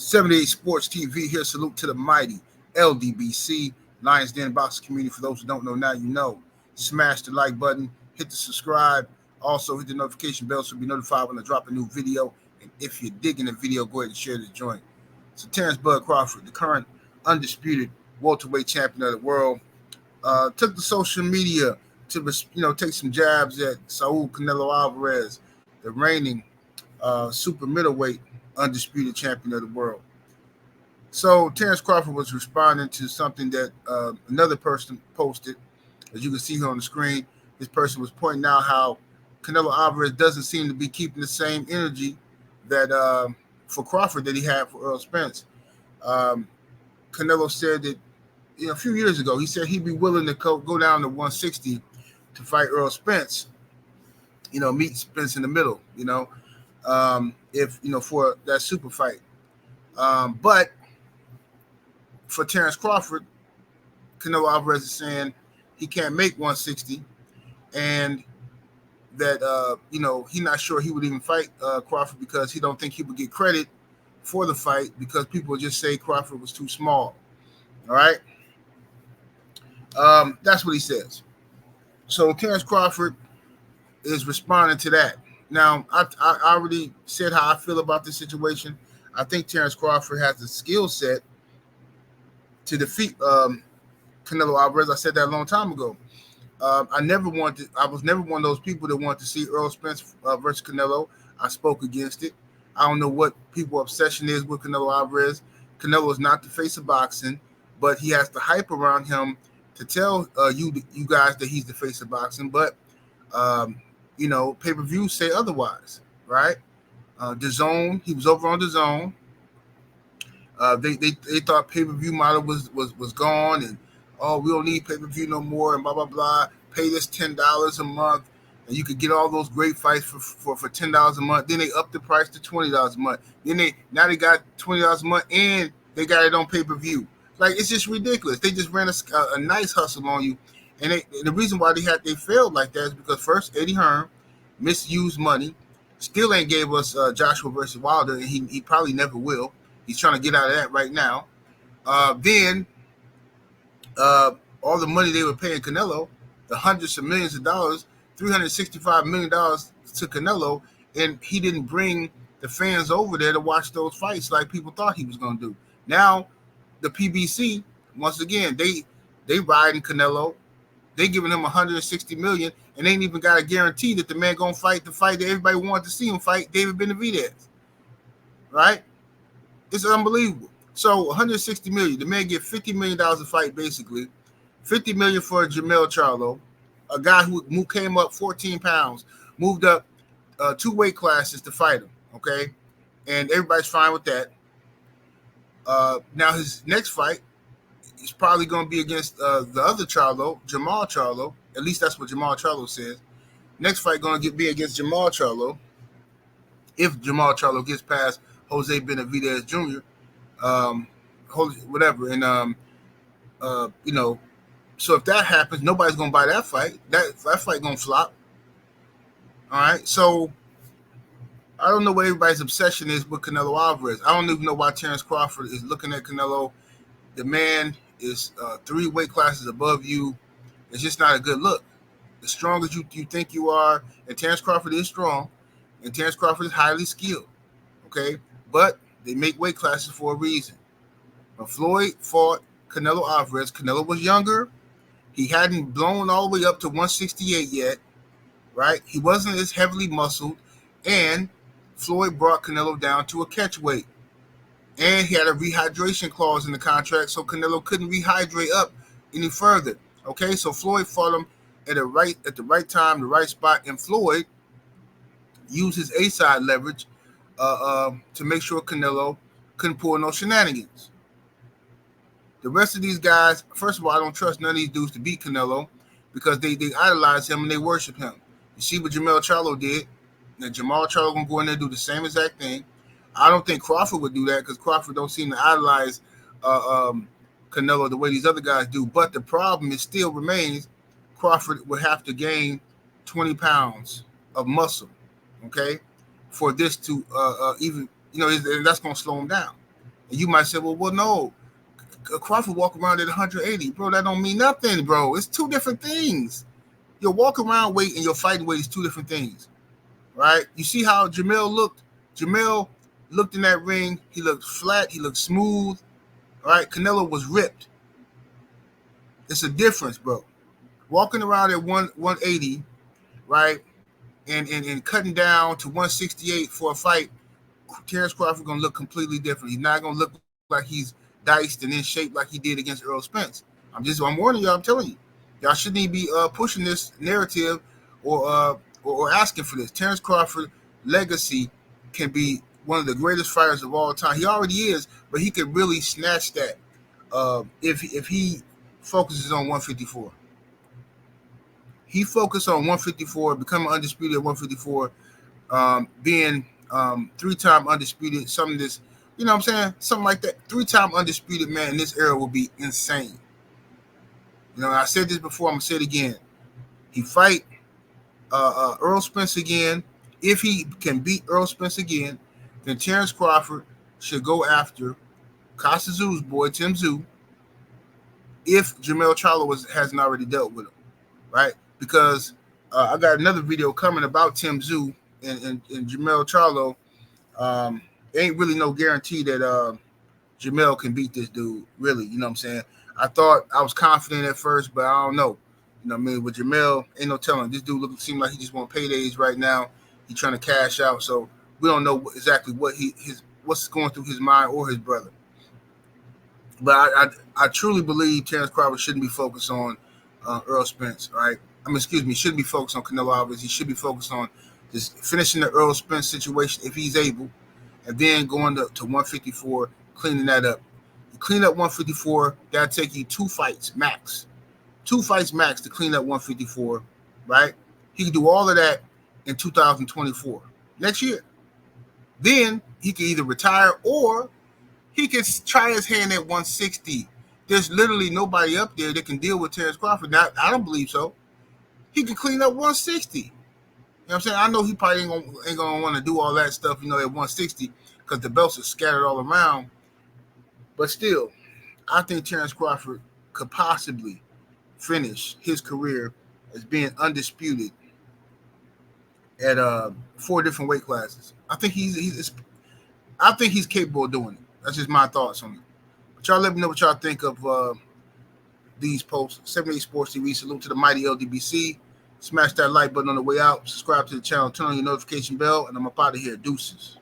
78 Sports TV here. Salute to the mighty LDBC, Lions Den Boxing community. For those who don't know, now you know. Smash the like button, hit the subscribe. Also, hit the notification bell so you'll be notified when I drop a new video. And if you're digging the video, go ahead and share the joint. So Terrence Bud Crawford, the current undisputed welterweight champion of the world, took the social media to take some jabs at Saul Canelo Alvarez, the reigning super middleweight undisputed champion of the world. So Terrence Crawford was responding to something that another person posted, as you can see here on the screen. This person was pointing out how Canelo Alvarez doesn't seem to be keeping the same energy that for Crawford that he had for Errol Spence. Canelo said that a few years ago, he said he'd be willing to go down to 160 to fight Errol Spence, meet Spence in the middle, if, for that super fight. But for Terrence Crawford, Canelo Alvarez is saying he can't make 160 and that, he's not sure he would even fight Crawford because he don't think he would get credit for the fight because people would just say Crawford was too small. All right. That's what he says. So Terrence Crawford is responding to that. Now, I already said how I feel about this situation. I think Terrence Crawford has the skill set to defeat Canelo Alvarez. I said that a long time ago. I was never one of those people that wanted to see Errol Spence versus Canelo. I spoke against it. I don't know what people's obsession is with Canelo Alvarez. Canelo is not the face of boxing, but he has the hype around him to tell you guys that he's the face of boxing. But pay-per-views say otherwise, right? DAZN, he was over on DAZN. They thought pay-per-view model was gone, and we don't need pay-per-view no more, and blah blah blah. Pay this $10 a month, and you could get all those great fights for $10 a month. Then they upped the price to $20 a month. Then they got $20 a month, and they got it on pay-per-view. Like, it's just ridiculous. They just ran a nice hustle on you, and the reason why they failed like that is because first Eddie Hearn misused money, still ain't gave us Joshua versus Wilder, and he probably never will. He's trying to get out of that right now. Then all the money they were paying Canelo, the hundreds of millions of dollars, $365 million to Canelo, and he didn't bring the fans over there to watch those fights like people thought he was going to do. Now, the PBC, once again, they riding Canelo. They giving him $160 million, and they ain't even got a guarantee that the man gonna fight the fight that everybody wanted to see him fight, David Benavidez. Right? It's unbelievable. So $160 million, the man get $50 million a fight, basically. $50 million for Jermell Charlo, a guy who came up 14 pounds, moved up 2 weight classes to fight him. Okay, and everybody's fine with that. Now his next fight is probably going to be against the other Charlo, Jamal Charlo. At least that's what Jamal Charlo says. Next fight going to be against Jamal Charlo. If Jamal Charlo gets past Jose Benavidez Jr., whatever. And, so if that happens, nobody's going to buy that fight. That fight going to flop. All right. So I don't know what everybody's obsession is with Canelo Alvarez. I don't even know why Terrence Crawford is looking at Canelo. The man is 3 weight classes above you. It's just not a good look. As strong as you think you are, and Terrence Crawford is strong, and Terrence Crawford is highly skilled, okay? But they make weight classes for a reason. When Floyd fought Canelo Alvarez, Canelo was younger. He hadn't blown all the way up to 168 yet, right? He wasn't as heavily muscled, and Floyd brought Canelo down to a catch weight. And he had a rehydration clause in the contract, so Canelo couldn't rehydrate up any further. Okay, so Floyd fought him at the right time, the right spot, and Floyd used his A-side leverage to make sure Canelo couldn't pull no shenanigans. The rest of these guys, first of all, I don't trust none of these dudes to beat Canelo because they idolize him and they worship him. You see what Jermell Charlo did? Now Jamal Charlo gonna go in there and do the same exact thing. I don't think Crawford would do that because Crawford don't seem to idolize Canelo the way these other guys do. But the problem still remains, Crawford would have to gain 20 pounds of muscle, okay, for this to even, and that's going to slow him down. And you might say, well, no, Crawford walk around at 180, bro. That don't mean nothing, bro. It's two different things. Your walk around weight and your fighting weight is two different things, right? You see how Jamel looked? Jamel looked in that ring. He looked flat. He looked smooth, right? Canelo was ripped. It's a difference, bro. Walking around at 180, right, and cutting down to 168 for a fight, Terence Crawford gonna look completely different. He's not gonna look like he's diced and in shape like he did against Earl Spence. I'm warning y'all. I'm telling you, y'all shouldn't even be pushing this narrative or asking for this. Terence Crawford legacy can be one of the greatest fighters of all time. He already is, but he could really snatch that if he focuses on 154. He focused on 154, becoming undisputed at 154, being 3-time undisputed, something this, you know what I'm saying? Something like that. 3-time undisputed, man, in this era will be insane. You know, I said this before, I'm going to say it again. He fight Earl Spence again. If he can beat Earl Spence again, then Terence Crawford should go after Kostya Tszyu's boy, Tim Tszyu, if Jermell Charlo hasn't already dealt with him, right? Because I got another video coming about Tim Tszyu and Jermell Charlo. Ain't really no guarantee that Jamel can beat this dude, really. You know what I'm saying? I thought I was confident at first, but I don't know. You know what I mean? With Jamel, ain't no telling. This dude seems like he just want paydays right now. He's trying to cash out, so we don't know exactly what's going through his mind or his brother. But I truly believe Terence Crawford shouldn't be focused on Earl Spence, right? Shouldn't be focused on Canelo Alvarez. He should be focused on just finishing the Earl Spence situation if he's able, and then going to 154, cleaning that up. You clean up 154, that'll take you 2 fights max. 2 fights max to clean up 154, right? He can do all of that in 2024, next year. Then he can either retire or he can try his hand at 160. There's literally nobody up there that can deal with Terence Crawford. Now, I don't believe so. He can clean up 160. You know what I'm saying? I know he probably ain't gonna want to do all that stuff, at 160, because the belts are scattered all around. But still, I think Terence Crawford could possibly finish his career as being undisputed at 4 different weight classes. I think he's capable of doing it. That's just my thoughts on it. But y'all let me know what y'all think of these posts. 78 Sports TV. Salute to the mighty LDBC. Smash that like button on the way out. Subscribe to the channel. Turn on your notification bell. And I'm up out of here. Deuces.